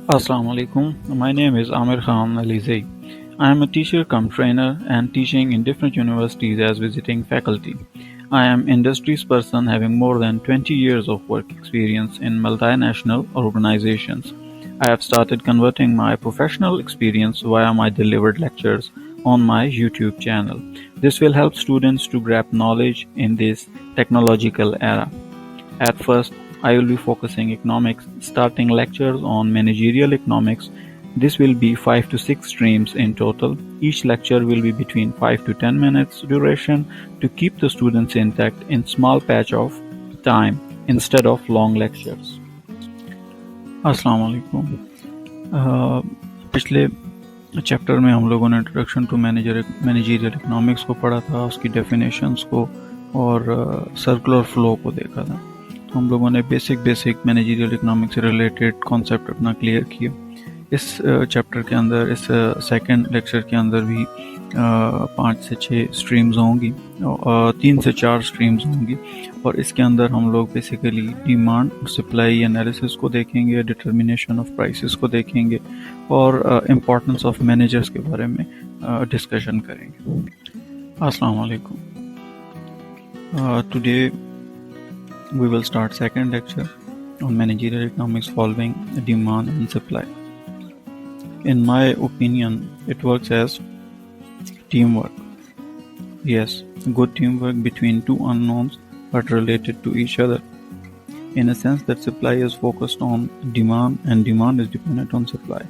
Assalamu alaikum. My name is Amir Khan Alizai. I am a teacher cum trainer and teaching in different universities as visiting faculty. I am industries person having more than 20 years of work experience in multinational organizations. I have started converting my professional experience via my delivered lectures on my YouTube channel. This will help students to grab knowledge in this technological era. At first, I will be focusing economics, starting lectures on managerial economics. This will be 5 to 6 streams in total. Each lecture will be between 5 to 10 minutes duration to keep the students intact in small patch of time instead of long lectures. अस्सलाम वालेकुम। पिछले chapter में हम लोगों ने introduction to managerial economics को पढ़ा था, उसकी डेफिनेशंस को और सर्कुलर फ्लो को देखा था। तो हम लोगों ने बेसिक मैनेजरियल इकोनॉमिक्स से रिलेटेड कॉन्सेप्ट अपना क्लियर किया। इस चैप्टर के अंदर, इस सेकंड लेक्चर के अंदर भी 5 से 6 स्ट्रीम्स होंगी, 3 से 4 स्ट्रीम्स होंगी और इसके अंदर हम लोग बेसिकली डिमांड और सप्लाई एनालिसिस को देखेंगे, डिटर्मिनेशन ऑफ प्राइसेस को देखेंगे और इम्पोर्टेंस ऑफ मैनेजर्स के बारे में डिस्कशन करेंगे। अस्सलाम वालेकुम। Today we will start second lecture on managerial economics following demand and supply. In my opinion, it works as teamwork. Yes, good teamwork between two unknowns but related to each other. In a sense that supply is focused on demand and demand is dependent on supply.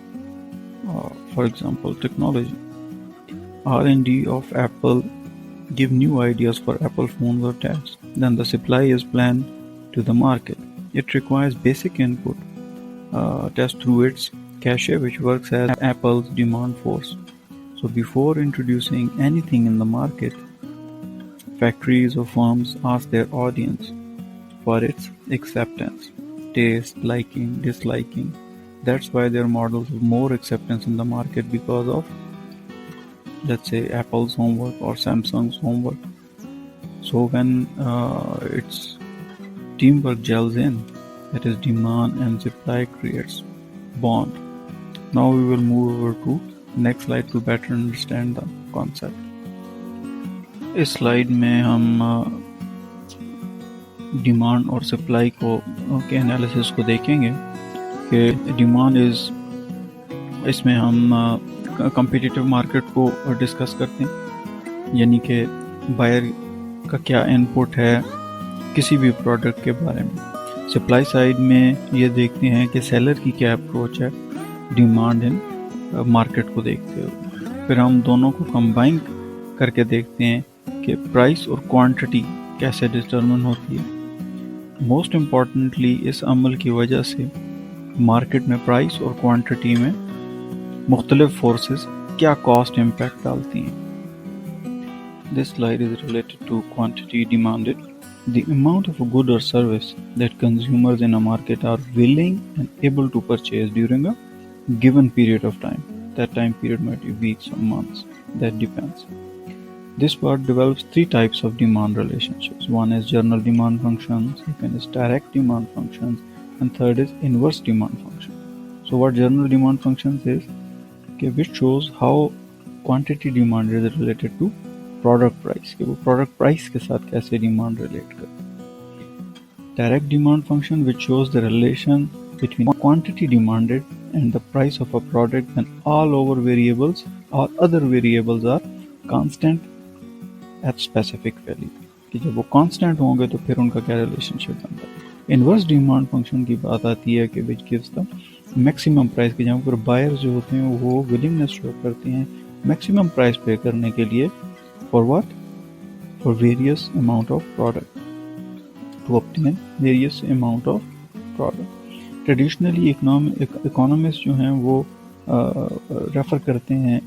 For example, technology. R&D of Apple give new ideas for Apple phones or tabs. Then the supply is planned to the market. It requires basic input test through its cache, which works as Apple's demand force. So before introducing anything in the market, factories or firms ask their audience for its acceptance, taste, liking, disliking. That's why their models have more acceptance in the market because of, let's say, Apple's homework or Samsung's homework. So when its teamwork gels in, that is demand and supply creates bond. Now we will move over to next slide to better understand the concept. इस slide में हम demand और supply को के analysis को देखेंगे कि demand इसमें हम कम्पिटिटिव मार्केट को डिस्कस करते हैं, यानी कि बायर का क्या इनपुट है किसी भी प्रोडक्ट के बारे में। सप्लाई साइड में ये देखते हैं कि सेलर की क्या अप्रोच है डिमांड इन मार्केट को देखते हुए। फिर हम दोनों को कंबाइन करके देखते हैं कि प्राइस और क्वांटिटी कैसे डिटरमिन होती है। मोस्ट इम्पॉर्टेंटली इस अमल की वजह से मार्केट में प्राइस और क्वांटिटी में मुख्तलिफ फोर्सेस क्या कॉस्ट इम्पैक्ट डालती हैं। This slide is related to quantity demanded, the amount of a good or service that consumers in a market are willing and able to purchase during a given period of time. That time period might be weeks or months, that depends. This part develops 3 types of demand relationships. One is general demand functions, second is direct demand functions, and third is inverse demand function. So what general demand functions is, which shows how quantity demand is related to product price, कि वो product price के साथ कैसे demand relate करते। Direct demand function which shows the relation between quantity demanded and the price of a product when all over variables और other variables are constant at specific value, कि जब वो constant होंगे तो फिर उनका क्या रिलेशनशिप बनता है। इनवर्स डिमांड फंक्शन की बात आती है कि which gives the maximum price, की जहाँ पर बायर्स जो होते हैं वो विलिंगनेस शो करते हैं मैक्सिमम प्राइस पे करने के लिए। For what? For various amount of product, to obtain various amount of product. Traditionally economists जो हैं वो रेफर करते हैं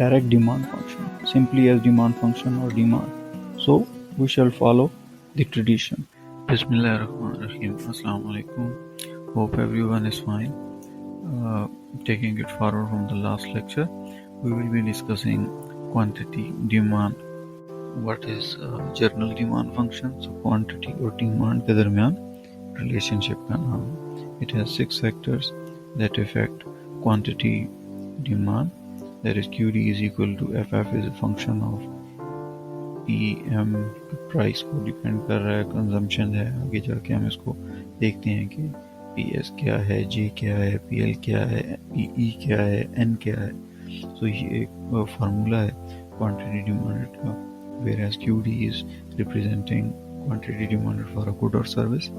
direct demand function simply as demand function or demand. So we shall follow the tradition. Bismillahirrahmanirrahim. Assalamu alaikum. Hope everyone is fine. Taking it forward from the last lecture, we will be discussing quantity demand. What is general demand function? So quantity और demand के दरमियान relationship का नाम। It has 6 factors: that affect quantity demand. That is QD is equal to FF is a function of PM price को depend कर रहा है, consumption है। आगे जाके हम इसको देखते हैं कि PS क्या है, J क्या है, PL क्या है, PE क्या है, N क्या है। तो ये एक फार्मूला है क्वांटिटी डिमांडेड का, whereas QD is representing quantity demanded for a good or service,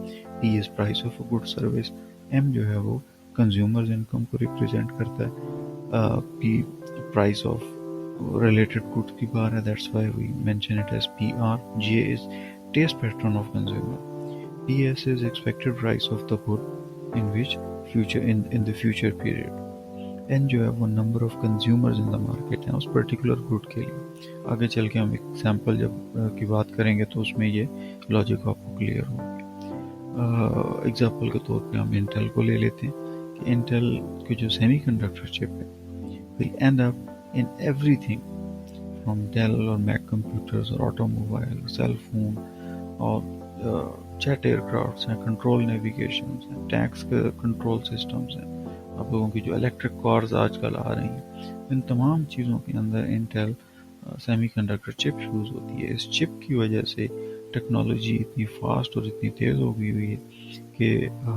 P is price of a good service, M जो है वो consumers income को represent करता है, P price of related goods की बार है, that's why we mention it as PR, J is taste pattern of consumer, PS is expected price of the good in which future in the future period, N जो है वो number of consumers in the market है उस particular good के लिए। आगे चल के हम एग्जाम्पल जब की बात करेंगे तो उसमें ये लॉजिक आपको क्लियर होगा। एग्जाम्पल के तौर पे हम इंटेल को ले लेते हैं कि इंटेल की जो सेमीकंडक्टर चिप है will end up in everything from Dell or Mac computers or automobile, cell phone और जेट एयरक्राफ्ट्स हैं, कंट्रोल नेविगेशन हैं, टैक्स कंट्रोल सिस्टम्स हैं, आप लोगों की जो इलेक्ट्रिक कार्स आजकल आ रही हैं, इन तमाम चीज़ों के अंदर इंटेल सेमीकंडक्टर चिप यूज़ होती है। इस चिप की वजह से टेक्नोलॉजी इतनी फास्ट और इतनी तेज़ हो गई हुई है कि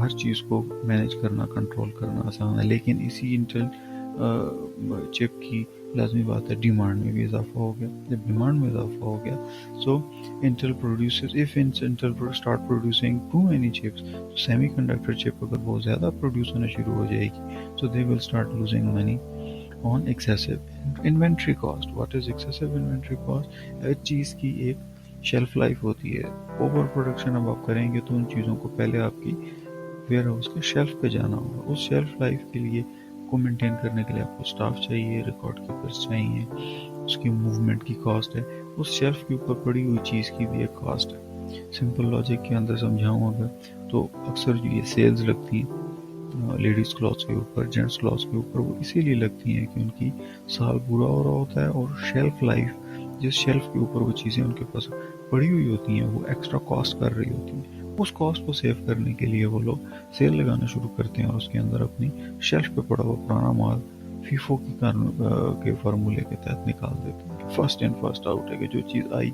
हर चीज़ को मैनेज करना, कंट्रोल करना आसान है। लेकिन इसी इंटेल चिप की लाजमी बात है डिमांड में भी इजाफा हो गया। जब डिमांड में इजाफा हो गया so Intel produces, if Intel start producing too many chips, तो सेमीकंडक्टर चिप अगर बहुत ज़्यादा प्रोड्यूस होना शुरू हो जाएगी so they will start losing money on excessive inventory cost. What is excessive inventory cost? हर चीज़ की एक शेल्फ लाइफ होती है। ओवर प्रोडक्शन अब आप करेंगे तो उन चीज़ों को पहले आपकी वेयर हाउस के शेल्फ पे जाना होगा। उस शेल्फ लाइफ के लिए को मेंटेन करने के लिए आपको स्टाफ चाहिए, रिकॉर्ड कीपर्स चाहिए, उसकी मूवमेंट की कॉस्ट है, उस शेल्फ के ऊपर पड़ी हुई चीज़ की भी एक कॉस्ट है। सिंपल लॉजिक के अंदर समझाऊँ अगर तो अक्सर जो ये सेल्स लगती हैं लेडीज़ क्लॉथ्स के ऊपर, जेंट्स क्लॉथ्स के ऊपर, वो इसीलिए लगती हैं कि उनकी साल पूरा हो रहा होता है और शेल्फ लाइफ, जिस शेल्फ के ऊपर वो चीज़ें उनके पास पड़ी हुई होती हैं वो एक्स्ट्रा कॉस्ट कर रही होती हैं। उस कॉस्ट को सेव करने के लिए वो लोग सेल लगाना शुरू करते हैं और उसके अंदर अपनी शेल्फ पे पड़ा हुआ पुराना माल फीफो की के फार्मूले के तहत निकाल देते हैं। फर्स्ट इन फर्स्ट आउट है कि जो चीज़ आई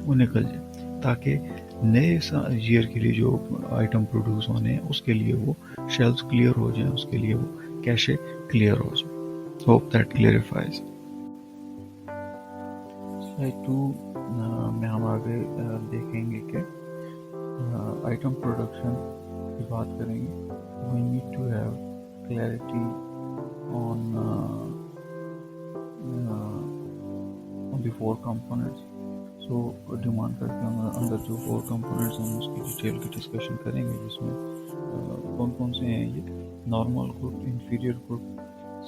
वो निकल जाए, ताकि नए ईयर के लिए जो आइटम प्रोड्यूस होने हैं उसके लिए वो शेल्फ्स क्लियर हो जाएं, उसके लिए वो कैशे क्लियर हो जाए। Hope that क्लियरिफाइज। स्लाइड 2 में हम आगे देखेंगे कि आइटम प्रोडक्शन की बात करेंगे। We need to have clarity on the 4 components. So demand करके अंदर जो 4 कंपोनेंट्स हैं उसकी डिटेल की डिस्कशन करेंगे, जिसमें कौन कौन से हैं ये normal good, inferior good,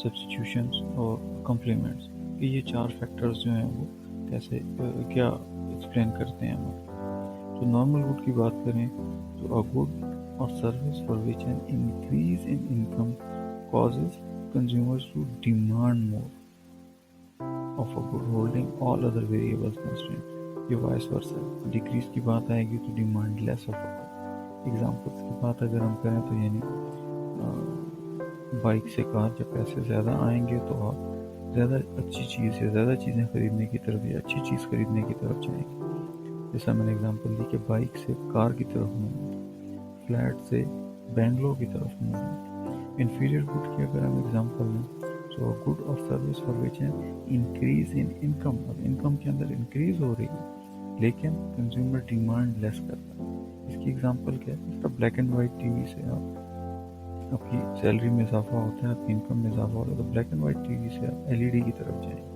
substitutions और कम्प्लीमेंट्स। ये 4 फैक्टर्स जो हैं वो कैसे क्या एक्सप्लेन करते हैं हमें। तो नॉर्मल गुड की बात करें तो अ गुड और service for which an increase in income causes consumers to demand more of a good holding all other variables constraint. ये वाइस वर्सा। डिक्रीज की बात आएगी तो demand less of a good. Examples की बात अगर हम करें तो यानी बाइक से कार जब पैसे ज़्यादा आएंगे तो आप ज़्यादा अच्छी चीज़ या ज़्यादा चीज़ें खरीदने की तरफ या अच्छी चीज़ खरीदने की तरफ जाएंगे। जैसा मैंने एग्जांपल दी कि बाइक से कार की तरफ मूवमेंट, फ्लैट से बेंगलोर की तरफ मूवमेंट। इंफीरियर गुड की अगर हम एग्जांपल लें तो गुड और सर्विस फॉर विच है इंक्रीज इन इनकम। अब इनकम के अंदर इंक्रीज हो रही है लेकिन कंज्यूमर डिमांड लेस करता है। इसकी एग्जांपल क्या है? इसका ब्लैक एंड वाइट टीवी से आपकी सैलरी में इजाफा होता है, आपकी इनकम में इजाफा होता है, तो ब्लैक एंड वाइट टीवी से आप एलईडी की तरफ जाएंगे।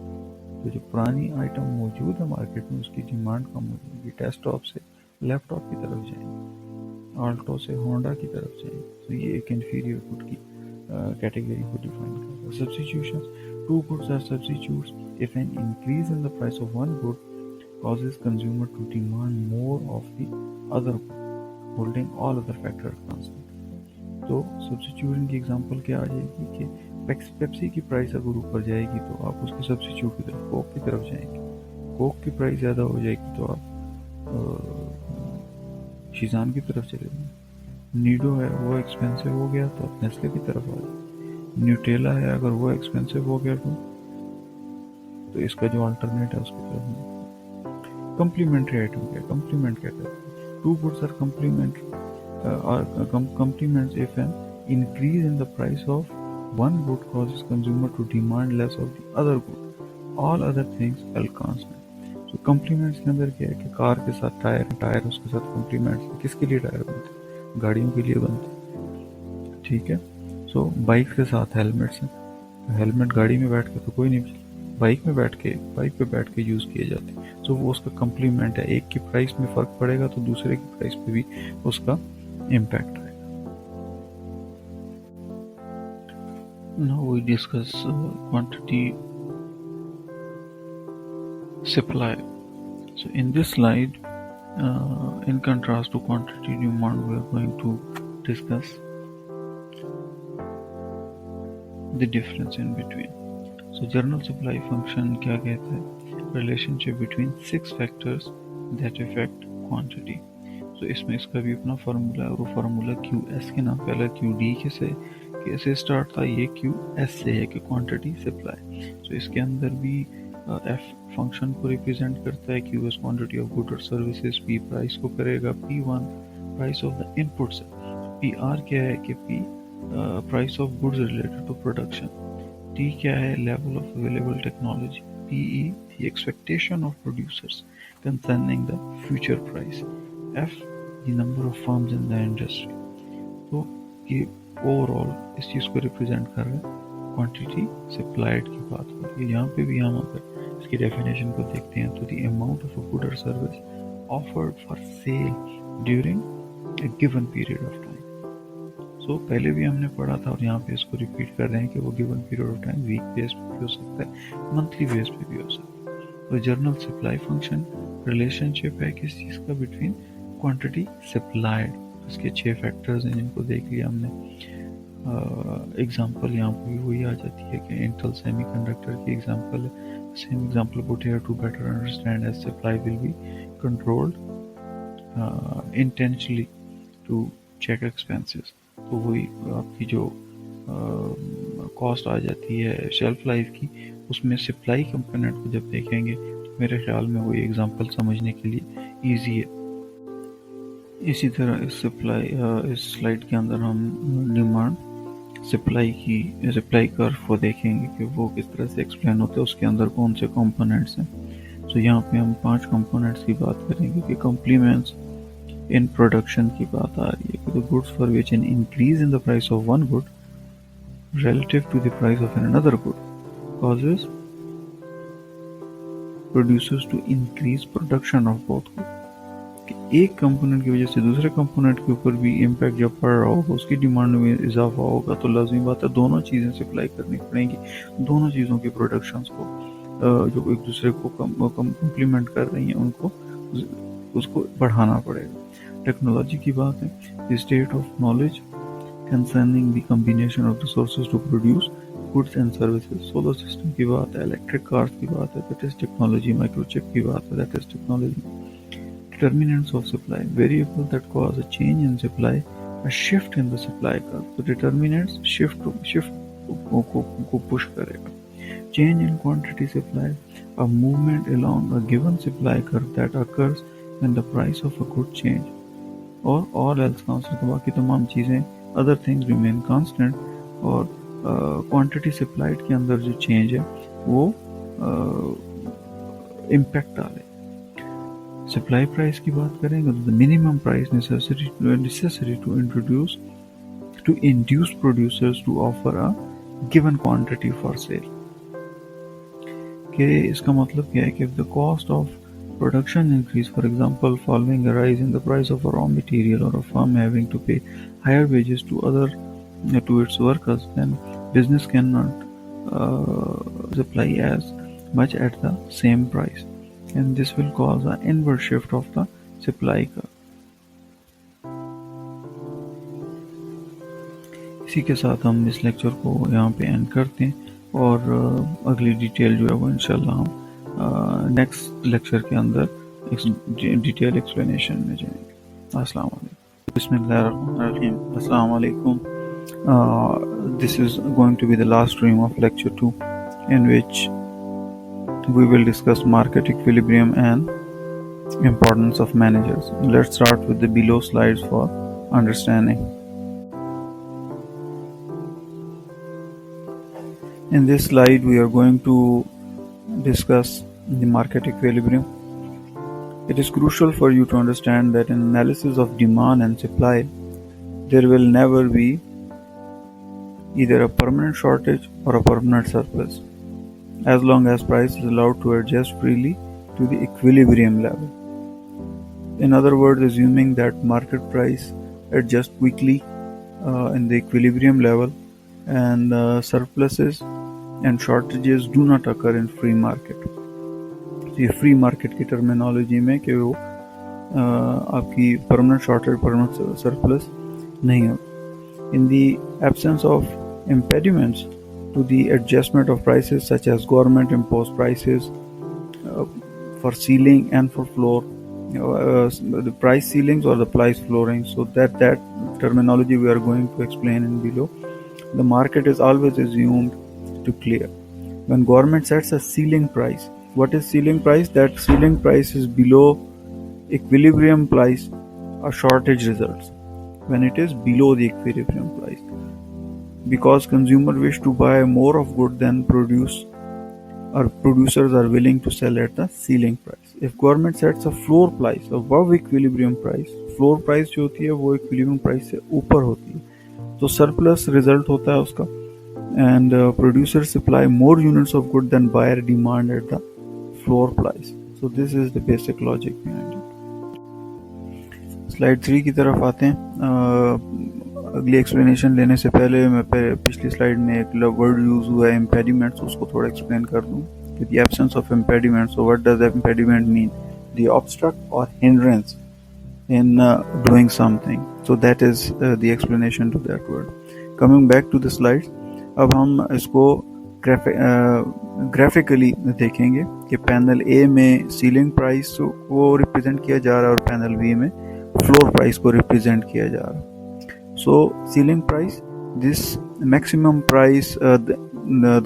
तो जो पुरानी आइटम मौजूद है मार्केट में उसकी डिमांड कम हो जाएगी। डेस्कटॉप से लैपटॉप की तरफ जाएंगे, आल्टो से होंडा की तरफ जाएंगे। तो ये एक इंफीरियर गुड की कैटेगरी को डिफाइन करता है। Substitutions, two goods are substitutes if an increase in the price of one good causes consumer to demand more of the other good, holding all other factors constant. तो substitution की example क्या आ जाएगी कि Pepsi की price अगर ऊपर जाएगी तो आप उसके सब्स्टिट्यूट की तरफ कोक की तरफ जाएंगे। कोक की प्राइस ज़्यादा हो जाएगी तो आप शीज़ान की तरफ चले जाएंगे। नीडो है वो एक्सपेंसिव हो गया तो आप नेस्ले की तरफ आ जाए। न्यूटेला है अगर वो एक्सपेंसिव हो गया तो इसका जो अल्टरनेट है उसकी तरफ। कम्प्लीमेंट्री आइटम क्या है? कम्प्लीमेंट क्या कहते हैं? Two goods are complementary complements if an increase in the price of one good causes consumer to demand less of the other good, all other things held constant. So complements के अंदर क्या है कि car के साथ tyre उसके साथ complements किसके लिए टायर बनते हैं? गाड़ियों के लिए बनते हैं, ठीक है। सो बाइक के साथ हेलमेट्स हैं, हेलमेट गाड़ी में बैठ के तो कोई नहीं, बाइक पे बैठ के यूज किए जाते हैं। सो वो उसका कम्प्लीमेंट है। एक की प्राइस में फर्क पड़ेगा तो दूसरे की प्राइस पे भी उसका impact आएगा। Now we discuss quantity supply. So in this slide, in contrast to quantity demand, we are going to discuss the difference in between. So general supply function क्या कहता है? Relationship between 6 factors that affect quantity. तो इसमें इसका भी अपना formula है और वो फार्मूला QS के नाम पे अलग, QD कैसे स्टार्ट था, ये QS से है कि क्वांटिटी सप्लाई। तो इसके अंदर भी F फंक्शन को रिप्रेजेंट करता है, QS क्वांटिटी ऑफ गुड और सर्विसेज, P प्राइस को करेगा, P1 price of the inputs है, PR क्या है कि P price of goods related to production, T क्या है level of available technology, PE the expectation of producers concerning the future price, F the number of firms in the industry। तो ये overall इस चीज़ को represent कर रहा है quantity supplied की बात होती है। यहाँ पे भी हम अगर इसकी डेफिनेशन को देखते हैं तो the amount of a good और service offered for sale during a given period of time. So पहले भी हमने पढ़ा था और यहाँ पे इसको रिपीट कर रहे हैं कि वो given period of time weak base पे भी हो सकता है, मंथली बेस पे भी हो सकता है। तो जर्नल सप्लाई फंक्शन रिलेशनशिप है किस चीज़ का? Between quantity supplied. इसके 6 फैक्टर्स हैं जिनको देख लिया हमने। एग्जांपल यहाँ पे भी वही आ जाती है कि इंटेल सेमीकंडक्टर की एग्जांपल है। Same example put here to better understand as supply will be controlled intentionally to check expenses. तो वही आपकी जो कॉस्ट आ जाती है शेल्फ लाइफ की, उसमें सप्लाई कंपोनेंट को जब देखेंगे मेरे ख्याल में वही एग्जांपल समझने के लिए ईजी है। इसी तरह इस स्लाइड के अंदर हम डिमांड सप्लाई कर्व को देखेंगे कि वो किस तरह से एक्सप्लेन होता है, उसके अंदर कौन से कंपोनेंट्स हैं। तो यहाँ पे हम 5 कंपोनेंट्स की बात करेंगे कि कम्प्लीमेंट्स इन प्रोडक्शन की बात आ रही है कि the goods for which an increase in the price of one good relative to the price of another good causes producers to increase production of both good। कि एक कंपोनेंट की वजह से दूसरे कंपोनेंट के ऊपर भी इम्पैक्ट जब पड़ रहा होगा, उसकी डिमांड में इजाफा होगा, तो लाजमी बात है दोनों चीज़ें सप्लाई करनी पड़ेंगी। दोनों चीज़ों की प्रोडक्शंस को जो एक दूसरे को कम्प्लीमेंट कर रही हैं उनको उसको बढ़ाना पड़ेगा। टेक्नोलॉजी की बात है, the state of knowledge concerning the combination of resources to produce goods and services। Solar system की बात है, इलेक्ट्रिक कार्स की बात है, दैट इज टेक्नोलॉजी। माइक्रोचिप की बात है, that is technology. Determinants of supply, variable that cause a change in supply, a shift in the supply curve. तो डिटर्मिनेंट्स शिफ्ट को पुश करेगा। Change in quantity supply, a movement along a given supply curve that occurs when the price of a good change. और all else constant, तो बाकी तमाम चीज़ें other things remain constant. और quantity supplied के अंदर जो चेंज है वो इम्पैक्ट डाले। सप्लाई प्राइस की बात करेंगे तो the minimum price necessary to induce producers to offer a given quantity for sale. के इसका मतलब क्या है कि the cost of production increase, for example following a rise in the price of a raw material or a firm having to pay higher wages to its workers, then business cannot supply as much at the same price, and this will cause an inward shift of the supply curve। इसी के साथ हम इस lecture को यहाँ पे and करते हैं और अगली डिटेल जो है वो इंशाल्लाह हम नेक्स्ट लेक्चर के अंदर डिटेल एक्सप्लेनेशन में जाएंगे। अस्सलाम वालेकुम। Bismillahirrahmanirrahim. Assalamu alaikum. This is going to be the last stream of lecture 2, in which we will discuss market equilibrium and importance of managers. Let's start with the below slides for understanding. In this slide, we are going to discuss the market equilibrium. It is crucial for you to understand that in analysis of demand and supply, there will never be either a permanent shortage or a permanent surplus, as long as price is allowed to adjust freely to the equilibrium level. In other words, assuming that market price adjusts quickly in the equilibrium level, and surpluses and shortages do not occur in free market. ये free market की terminology में कि वो आपकी permanent shortage permanent surplus नहीं होती. In the absence of impediments to the adjustment of prices, such as government imposed prices for ceiling and for floor, the price ceilings or the price flooring. So that terminology we are going to explain in below. The market is always assumed to clear. When government sets a ceiling price, what is ceiling price? That ceiling price is below equilibrium price, a shortage results. When it is below the equilibrium price, because consumer wish to buy more of good than produce, or producers are willing to sell at the ceiling price. If government sets a floor price above equilibrium price, floor price जो होती है वो equilibrium price से ऊपर होती है, तो surplus result होता है उसका, and producers supply more units of good than buyer demand at the floor price. So this is the basic logic behind it. Slide 3 की तरफ आते हैं. अगली एक्सप्लेनेशन लेने से पहले मैं पिछली स्लाइड में एक वर्ड यूज हुआ है इम्पेडिमेंट्स, उसको थोड़ा एक्सप्लेन कर दूं कि the absence of impediments. So what does impediment mean? The obstruct और hindrance in doing something. So that is the explanation to that word. Coming back to the slides, अब हम इसको ग्राफिकली देखेंगे कि पैनल ए में सीलिंग प्राइस को represent किया जा रहा है और पैनल बी में फ्लोर प्राइस को रिप्रेजेंट किया जा रहा है. So ceiling price, this maximum price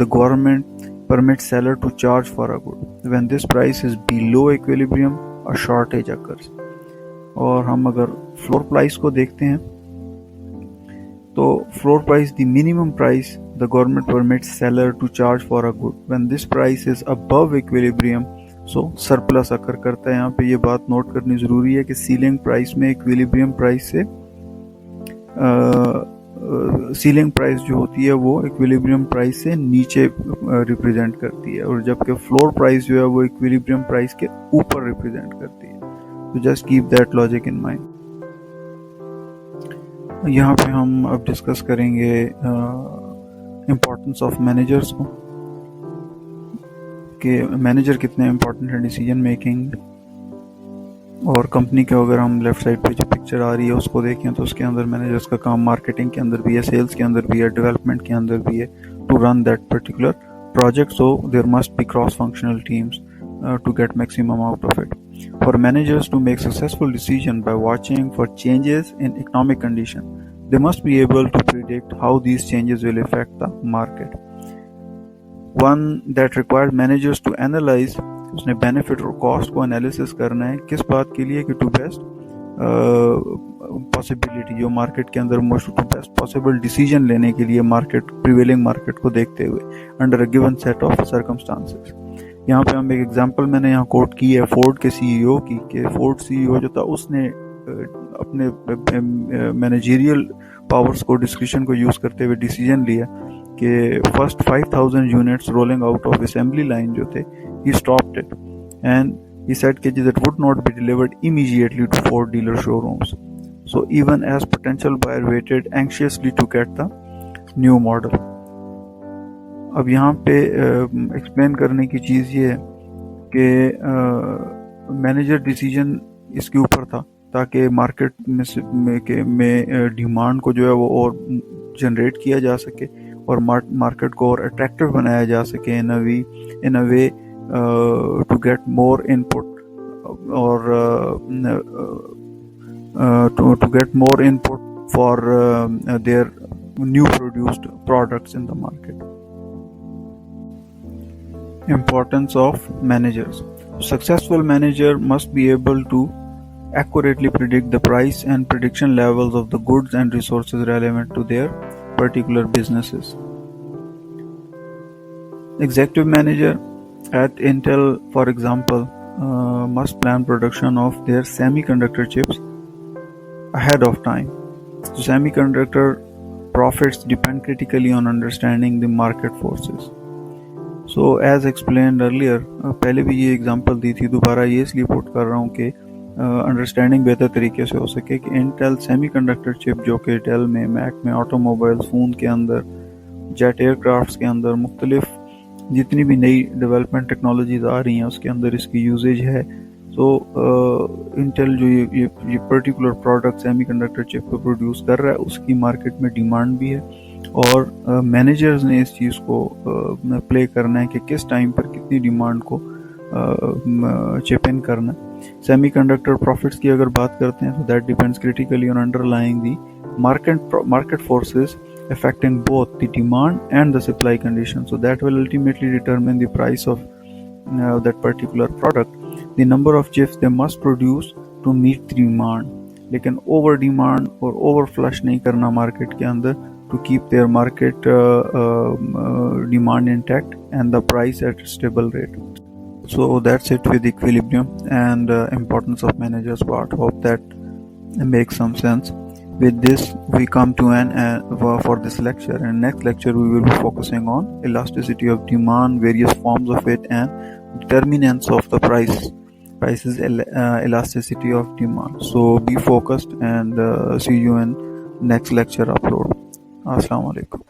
the government permits seller to charge for a good. When this price is below equilibrium, a shortage occurs. और हम अगर floor price को देखते हैं तो floor price, the minimum price the government permits seller to charge for a good. When this price is above equilibrium, so surplus occur करता है. यहाँ पे ये बात नोट करनी ज़रूरी है कि सीलिंग प्राइस में equilibrium प्राइस से सीलिंग प्राइस जो होती है वो इक्विलिब्रियम प्राइस से नीचे रिप्रेजेंट करती है, और जबकि फ्लोर प्राइस जो है वो इक्विलिब्रियम प्राइस के ऊपर रिप्रेजेंट करती है. तो just keep that logic in mind. यहाँ पे हम अब डिस्कस करेंगे इम्पोर्टेंस ऑफ मैनेजर्स को, कि मैनेजर कितने इम्पोर्टेंट है डिसीजन मेकिंग. और कंपनी के अगर हम लेफ्ट साइड पे जो पिक्चर आ रही है उसको देखें तो उसके अंदर मैनेजर्स का काम मार्केटिंग के अंदर भी है, सेल्स के अंदर भी है, डेवलपमेंट के अंदर भी है, to run that particular project. So there must be cross functional teams to get maximum out of it. For managers to make successful decision by watching for changes in economic condition, they must be able to predict how these changes will affect the market. One that requires managers to analyze, उसने benefit और cost को analysis करना है. किस बात के लिए? कि टू बेस्ट पॉसिबिलिटी, जो मार्केट के अंदर most to best possible decision लेने के लिए मार्केट प्रिवेलिंग मार्केट को देखते हुए under a given set of circumstances. यहाँ पे हम एक एग्जांपल मैंने यहाँ कोट की है फोर्ड के सीईओ की, कि फोर्ड सीईओ जो था उसने अपने मैनेजरियल पावर्स को, डिस्क्रिशन को यूज करते हुए डिसीजन लिया कि first 5000 units rolling out of assembly line जो थे, he stopped it and he said that would not be delivered immediately to Ford dealer showrooms. So even as potential buyer waited anxiously to get the new model. अब यहाँ पे explain करने की चीज़ ये है कि मैनेजर डिसीजन इसके ऊपर था ताकि मार्केट में डिमांड को जो है वो और जनरेट किया जा सके और मार्केट को और अट्रैक्टिव बनाया जा सके in a way to get more input और to get more input for their new produced products in the market. Importance of managers. Successful manager must be able to accurately predict the price and production levels of the goods and resources relevant to their particular businesses. Executive manager at Intel, for example, must plan production of their semiconductor chips ahead of time. So semiconductor profits depend critically on understanding the market forces. So as explained earlier, पहले भी ये example दी थी, दोबारा ये इसलिए put कर रहा हूँ कि अंडरस्टैंडिंग बेहतर तरीके से हो सके कि इंटेल सेमीकंडक्टर चिप जो कि डेल में, मैक में, ऑटोमोबाइल फ़ोन के अंदर, जेट एयरक्राफ्ट्स के अंदर, मुख्तलिफ जितनी भी नई डेवलपमेंट टेक्नोलॉजीज आ रही हैं उसके अंदर इसकी यूजेज है. तो इंटेल जो ये पर्टिकुलर प्रोडक्ट सेमीकंडक्टर चिप को प्रोड्यूस कर रहा है उसकी मार्केट में डिमांड भी है और मैनेजर्स ने इस चीज़ को प्ले करना है कि किस टाइम पर कितनी डिमांड को चिप इन करना है. सेमीकंडक्टर प्रॉफिट्स की अगर बात करते हैं तो that depends critically on underlying the market forces affecting both the demand and the supply conditions, so that will ultimately determine the price of that particular product. The number of chips they must produce to meet the demand, लेकिन over demand और over flush नहीं करना market के अंदर to keep their market demand intact and the price at a stable rate. So that's it with equilibrium and importance of managers part. Hope that makes some sense. With this, we come to an for this lecture. And next lecture, we will be focusing on elasticity of demand, various forms of it, and determinants of the prices elasticity of demand. So be focused and see you in next lecture upload. Assalamu alaikum.